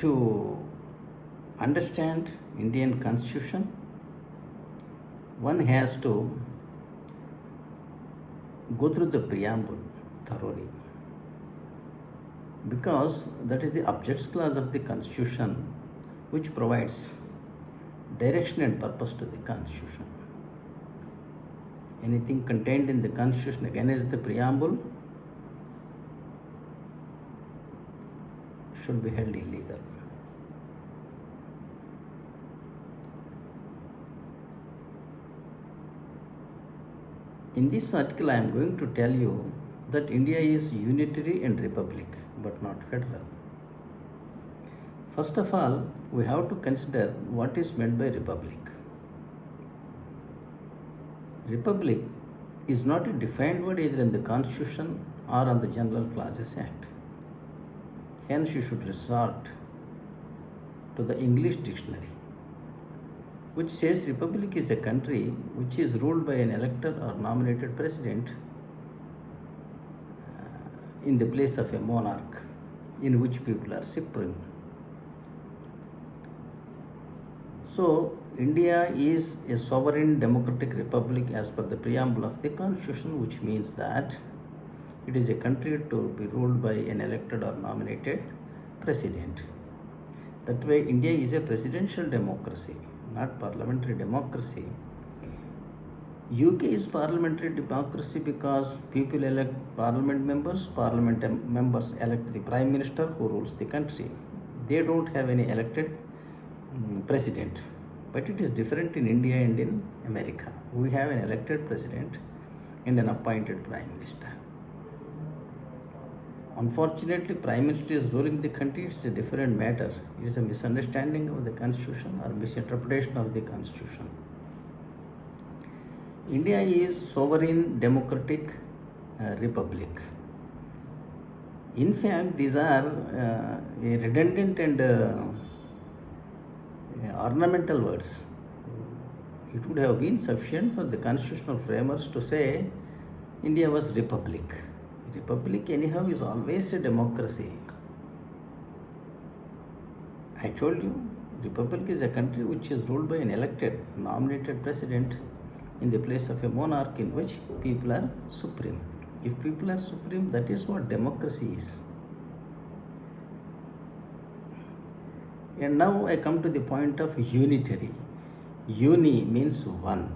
To understand Indian Constitution, one has to go through the preamble thoroughly, because that is the objects clause of the Constitution, which provides direction and purpose to the Constitution. Anything contained in the Constitution against the preamble should be held illegal. In this article, I am going to tell you that India is unitary and republic, but not federal. First of all, we have to consider what is meant by republic. Republic is not a defined word either in the Constitution or on the General Clauses Act. Hence, you should resort to the English dictionary, which says republic is a country which is ruled by an elected or nominated president in the place of a monarch, in which people are supreme. So, India is a sovereign democratic republic as per the preamble of the Constitution, which means that it is a country to be ruled by an elected or nominated president. That way, India is a presidential democracy, not parliamentary democracy. UK is parliamentary democracy because people elect parliament members elect the prime minister who rules the country. They don't have any elected president. But it is different in India and in America. We have an elected president and an appointed prime minister. Unfortunately, prime minister is ruling the country. It's a different matter. It is a misunderstanding of the Constitution or misinterpretation of the Constitution. India is sovereign democratic republic. In fact, these are redundant and ornamental words. It would have been sufficient for the constitutional framers to say India was republic. Republic anyhow is always a democracy. I told you, republic is a country which is ruled by an elected, nominated president in the place of a monarch in which people are supreme. If people are supreme, that is what democracy is. And now I come to the point of unitary. Uni means one.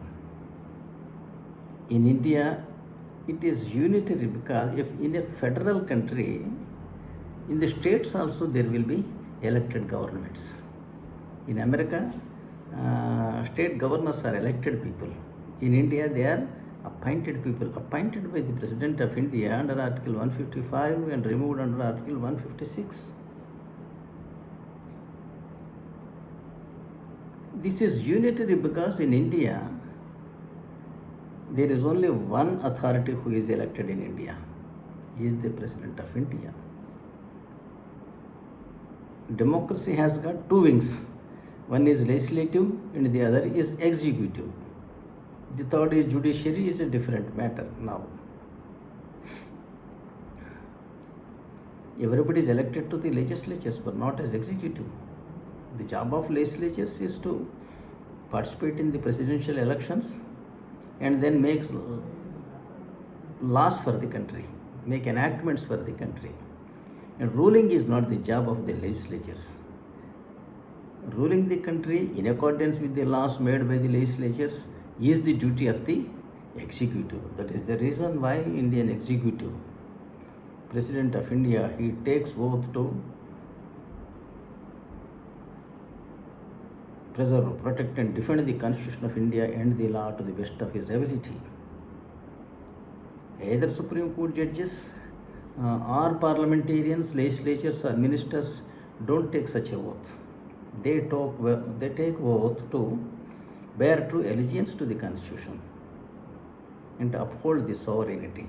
In India, it is unitary because if in a federal country, in the states also there will be elected governments. In America, state governors are elected people. In India, they are appointed people, appointed by the President of India under Article 155 and removed under Article 156. This is unitary because in India, there is only one authority who is elected in India. He is the President of India. Democracy has got two wings. One is legislative and the other is executive. The third is judiciary, is a different matter now. Everybody is elected to the legislatures but not as executive. The job of legislatures is to participate in the presidential elections and then makes laws for the country, make enactments for the country. And ruling is not the job of the legislatures. Ruling the country in accordance with the laws made by the legislatures is the duty of the executive. That is the reason why Indian executive, President of India, he takes oath to preserve, protect and defend the Constitution of India and the law to the best of his ability. Either Supreme Court judges or parliamentarians, legislatures or ministers don't take such a oath. They take oath to bear true allegiance to the Constitution and to uphold the sovereignty.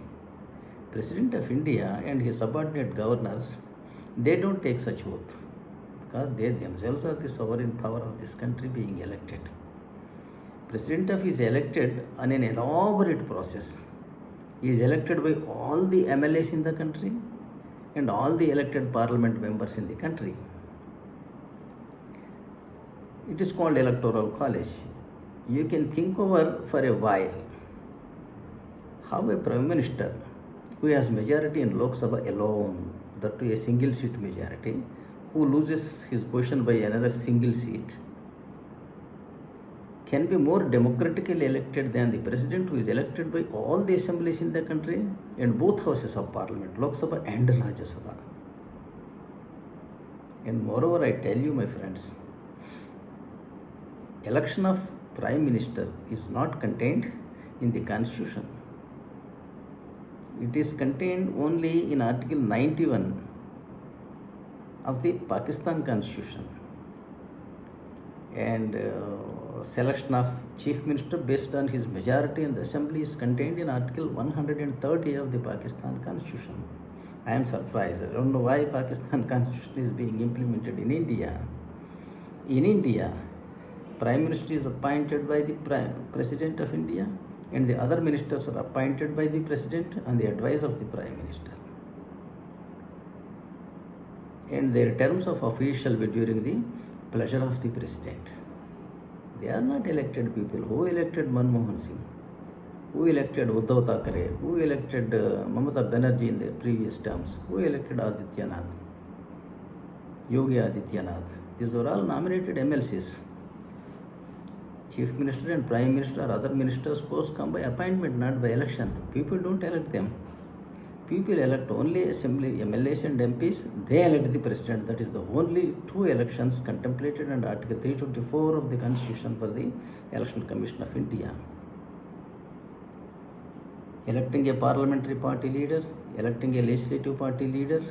President of India and his subordinate governors, they don't take such oath because they themselves are the sovereign power of this country being elected. President of is elected on an elaborate process. He is elected by all the MLAs in the country and all the elected parliament members in the country. It is called electoral college. You can think over for a while how a prime minister who has majority in Lok Sabha alone, that to a single seat majority, who loses his position by another single seat, can be more democratically elected than the president who is elected by all the assemblies in the country and both houses of parliament, Lok Sabha and Rajya Sabha. And moreover, I tell you, my friends, election of prime minister is not contained in the constitution. It is contained only in Article 91 of the Pakistan Constitution. And selection of chief minister based on his majority in the assembly is contained in Article 130 of the Pakistan Constitution. I am surprised. I don't know why Pakistan Constitution is being implemented in India. In India, Prime Minister is appointed by the President of India, and the other ministers are appointed by the President on the advice of the Prime Minister. And their terms of office shall be during the pleasure of the President. They are not elected people. Who elected Manmohan Singh? Who elected Uddhav Thackeray? Who elected Mamata Banerjee in the previous terms? Who elected Adityanath? Yogi Adityanath? These are all nominated MLCs. Chief Minister and Prime Minister or other ministers' posts come by appointment, not by election. People don't elect them. People elect only assembly, MLAs and MPs. They elect the president. That is the only two elections contemplated under Article 324 of the Constitution for the Election Commission of India. Electing a parliamentary party leader, electing a legislative party leader,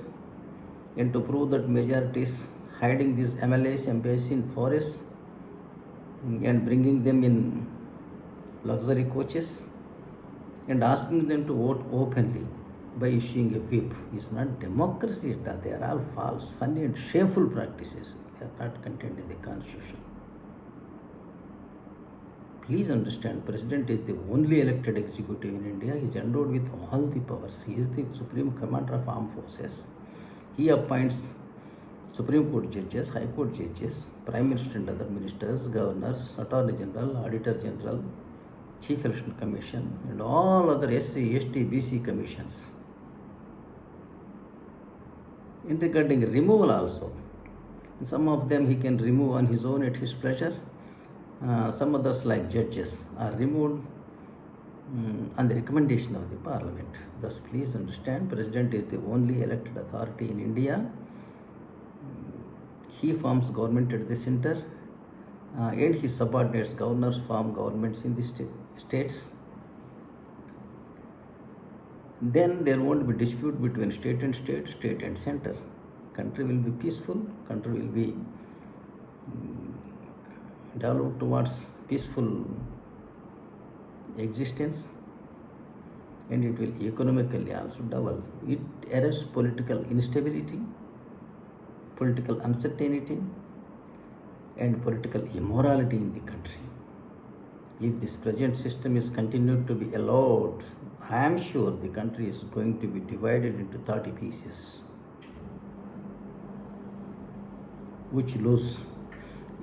and to prove that majority is hiding these MLAs, MPs in forests and bringing them in luxury coaches and asking them to vote openly by issuing a whip is not democracy at all. They are all false, funny and shameful practices. They are not contained in the Constitution. Please understand, President is the only elected executive in India. He is endowed with all the powers. He is the Supreme Commander of Armed Forces. He appoints Supreme Court judges, High Court judges, Prime Minister and other ministers, governors, Attorney General, Auditor General, Chief Election Commission, and all other SC, ST, BC commissions. In regarding removal also, some of them he can remove on his own at his pleasure. Some others, like judges, are removed on the recommendation of the Parliament. Thus, please understand, President is the only elected authority in India. He forms government at the center, and his subordinates, governors, form governments in the states. Then there won't be dispute between state and state, state and center. Country will be peaceful, country will be developed towards peaceful existence, and it will economically also develop. It arrests political instability, political uncertainty, and political immorality in the country. If this present system is continued to be allowed, I am sure the country is going to be divided into 30 pieces, which lose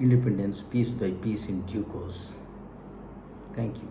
independence piece by piece in due course. Thank you.